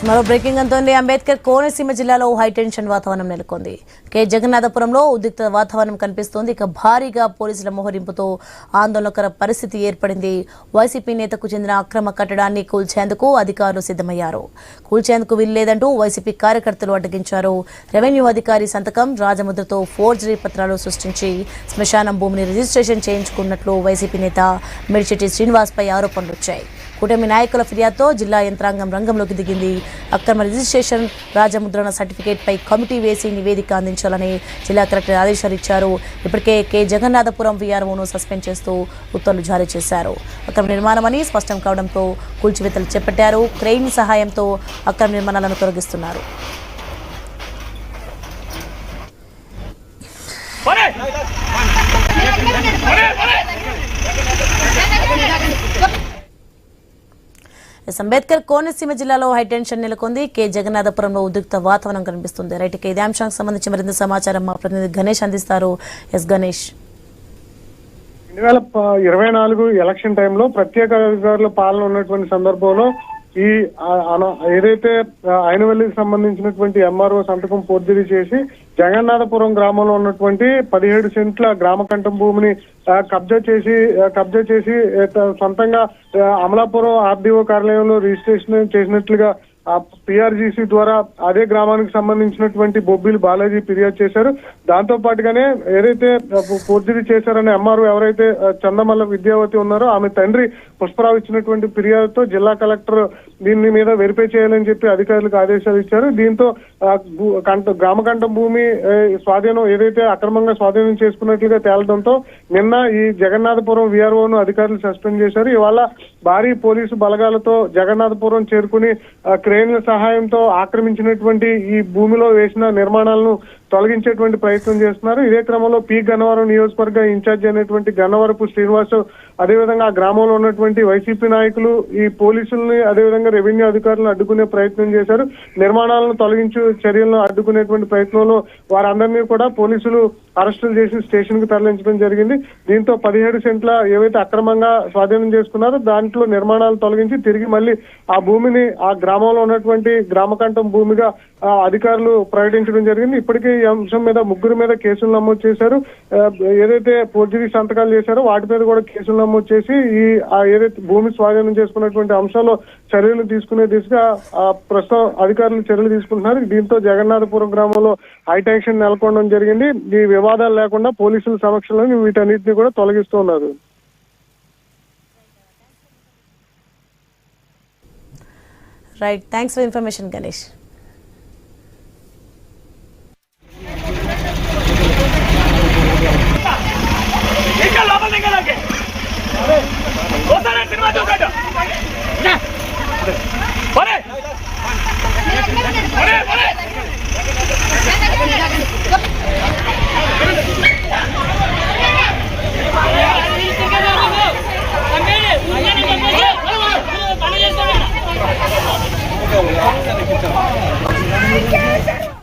మరో బ్రేకింగ్ అంతోంది. అంబేద్కర్ కోనసీమ జిల్లాలో హైటెన్షన్ వాతావరణం నెలకొంది. కె జగన్నాథపురంలో ఉద్రిక్త వాతావరణం కనిపిస్తోంది. ఇక భారీగా పోలీసుల మోహరింపుతో ఆందోళనకర పరిస్థితి ఏర్పడింది. వైసీపీ నేతకు చెందిన అక్రమ కట్టడాన్ని కూల్చేందుకు అధికారులు సిద్ధమయ్యారు. కూల్చేందుకు వీల్లేదంటూ వైసీపీ కార్యకర్తలు అడ్డగించారు. రెవెన్యూ అధికారి సంతకం రాజముద్రతో ఫోర్జరీ పత్రాలు సృష్టించి శ్మశానం భూమిని రిజిస్ట్రేషన్ చేయించుకున్నట్లు వైసీపీ నేత మిడిశెట్టి శ్రీనివాస్పై ఆరోపణలు వచ్చాయి. కూటమి నాయకుల ఫిర్యాదుతో జిల్లా యంత్రాంగం రంగంలోకి దిగింది. అక్రమ రిజిస్ట్రేషన్ రాజముద్రణ సర్టిఫికేట్ పై కమిటీ వేసి నివేదిక అందించాలని జిల్లా కలెక్టర్ ఆదేశాలు ఇచ్చారు. ఇప్పటికే కె జగన్నాథపురం వీఆర్ఓను సస్పెండ్ చేస్తూ ఉత్తర్వులు జారీ చేశారు. అక్రమ నిర్మాణమని స్పష్టం కావడంతో కూల్చివేతలు చేపట్టారు. క్రెయిన్ సహాయంతో అక్రమ నిర్మాణాలను తొలగిస్తున్నారు. అంబేద్కర్ కోనసీమ జిల్లాలో హైటెన్షన్ నెలకొంది. కె జగన్నాథపురంలో ఉద్రిక్త వాతావరణం కనిపిస్తుంది. రైట్, ఇదే అంశానికి సంబంధించి మరింత సమాచారం మా ప్రతినిధి గణేష్ అందిస్తారు. ఎస్ గణేష్. 2024 ఎలక్షన్ టైంలో ప్రత్యేక అధికారుల పాలన ఉన్నటువంటి సందర్భంలో ఈ ఏదైతే ఐనవల్లికి సంబంధించినటువంటి ఎంఆర్ఓ సంతకం ఫోర్జరీ చేసి జగన్నాథపురం గ్రామంలో ఉన్నటువంటి 17 సెంట్ల గ్రామ కంఠం భూమిని కబ్జా చేసి సొంతంగా అమలాపురం ఆర్డీఓ కార్యాలయంలో రిజిస్ట్రేషన్ చేసినట్లుగా పిఆర్జీసీ ద్వారా అదే గ్రామానికి సంబంధించినటువంటి బొబ్బిలి బాలాజీ ఫిర్యాదు చేశారు. దాంతో పాటుగానే ఏదైతే ఫోర్జరీ చేశారనే ఎంఆర్ఓ ఎవరైతే చందమల్ల విద్యావతి ఉన్నారో ఆమె తండ్రి పుష్పరావు ఇచ్చినటువంటి ఫిర్యాదుతో జిల్లా కలెక్టర్ దీని మీద వెరిఫై చేయాలని చెప్పి అధికారులకు ఆదేశాలు ఇచ్చారు. దీంతో గ్రామకంఠం భూమి స్వాధీనం ఏదైతే అక్రమంగా స్వాధీనం చేసుకున్నట్లుగా తేలడంతో నిన్న ఈ జగన్నాథపురం వీఆర్ఓను అధికారులు సస్పెండ్ చేశారు. ఇవాళ భారీ పోలీసు బలగాలతో జగన్నాథపురం చేరుకుని క్రేన్ల సహాయంతో ఆక్రమించినటువంటి ఈ భూమిలో వేసిన నిర్మాణాలను తొలగించేటువంటి ప్రయత్నం చేస్తున్నారు. ఇదే క్రమంలో పి గన్నవరం నియోజకవర్గ ఇన్ఛార్జ్ అయినటువంటి గన్నవరపు శ్రీనివాస్ అదేవిధంగా ఆ గ్రామంలో ఉన్నటువంటి వైసీపీ నాయకులు ఈ పోలీసుల్ని అదేవిధంగా రెవెన్యూ అధికారులను అడ్డుకునే ప్రయత్నం చేశారు. నిర్మాణాలను తొలగించు చర్యలను అడ్డుకునేటువంటి ప్రయత్నంలో వారందరినీ కూడా పోలీసులు అరెస్టులు చేసి స్టేషన్ కు తరలించడం జరిగింది. దీంతో 17 సెంట్ల ఏవైతే అక్రమంగా స్వాధీనం చేసుకున్నారో దాంట్లో నిర్మాణాలు తొలగించి తిరిగి మళ్ళీ ఆ భూమిని ఆ గ్రామంలో ఉన్నటువంటి గ్రామకంఠం భూమిగా అధికారులు ప్రకటించడం జరిగింది. ఇప్పటికే ఈ అంశం మీద 3 మీద కేసులు నమోదు చేశారు. ఏదైతే ఫోర్జరీ సంతకాలు చేశారో వాటి మీద కూడా కేసులు నమోదు చేసి ఈ ఏదైతే భూమి స్వాధీనం చేసుకున్నటువంటి అంశాల్లో చర్యలు తీసుకునే దిశగా ప్రస్తుతం అధికారులు చర్యలు తీసుకుంటున్నారు. దీంతో జగన్నాథపురం గ్రామంలో హైటెన్షన్ నెలకొనడం జరిగింది. ఈ వివాదాలు లేకుండా పోలీసుల సమక్షంలో వీటన్నిటిని కూడా తొలగిస్తున్నారు. Right, thanks for information Ganesh. लोपल